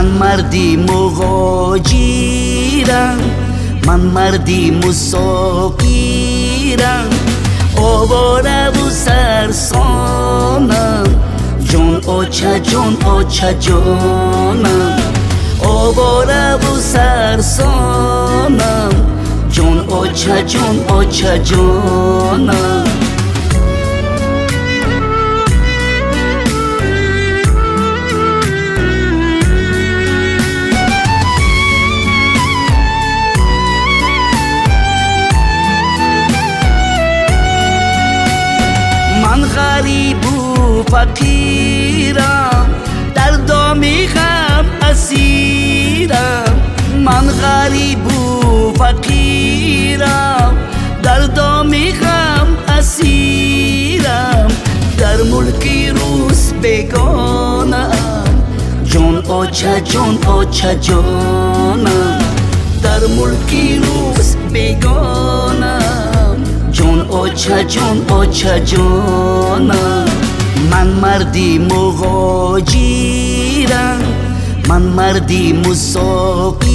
من مردی مهاجرم، من مردی مسافرم، آواره و سرسانم، جان آچه جان آچه جانم، آواره و سرسانم، جان آچه جان آچه جانم. من غریب و فقیرم، در دام غم اسیرم. من غریب و فقیرم، در دام غم اسیرم. در ملکی روز بیگانم، جان آچه جان آچه جانم. در ملکی روز بیگانم، جان آچه جان آچه جانم. من مردی مهاجرم، من مردی مسافرم،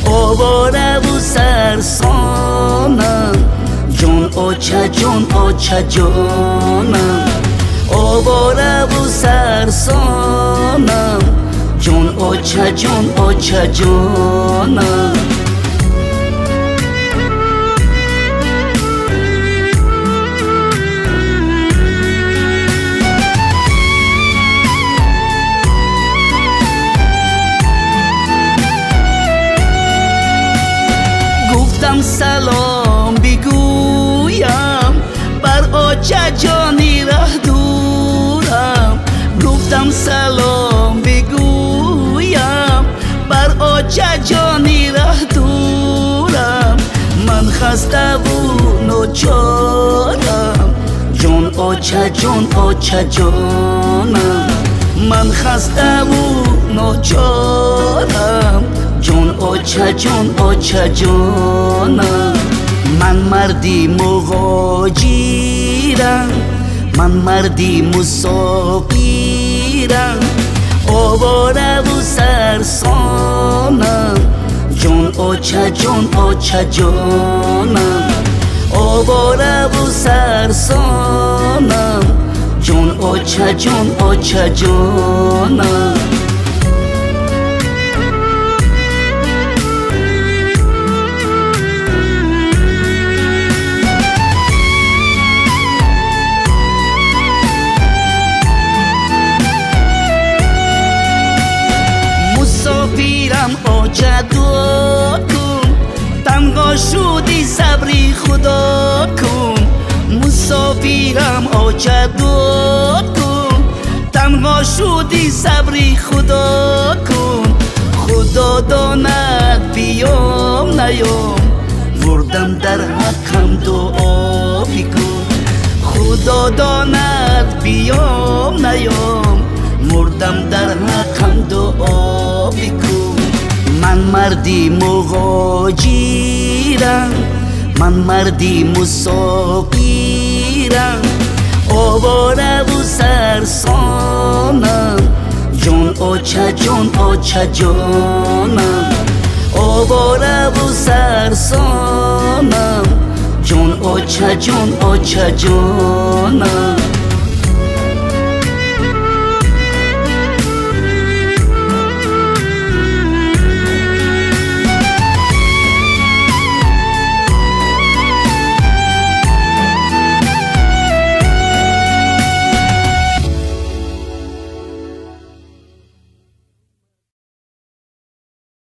آواره و سرسانم، جان آچه جان آچه جانم، آواره و سرسانم، جان آچه جان آچه جانم. گفتم سلام بگویم، بر آچه جانی ره دورم. گفتم سلام بگویم، بر آچه جانی ره دورم. من خسته و ناچارم، جان آچه جان آچه جانم. من خسته و ناچارم، جان آچه جان آچه جانم. من مردی مهاجرم، من مردی مسافرم، آواره و سرسانم، جان آچه جان آچه جانم، آواره و سرسانم، جان آچه جان آچه جانم. مسافرم آچه دعا کن، تنها شدی صبری خدا کن. مسافرم آچه دعا کن، تنها شدی صبری خدا کن. خدا داند بیام نیام، وردم در حقم دعا بکن. خدا داند بیام نیام، مردم در حقم دعا بکن. من مردی مهاجرم، من مردی مسافرم، آواره و سرسانم، جان آچه جان آچه جانم، آواره و سرسانم، جان آچه جان آچه جانم.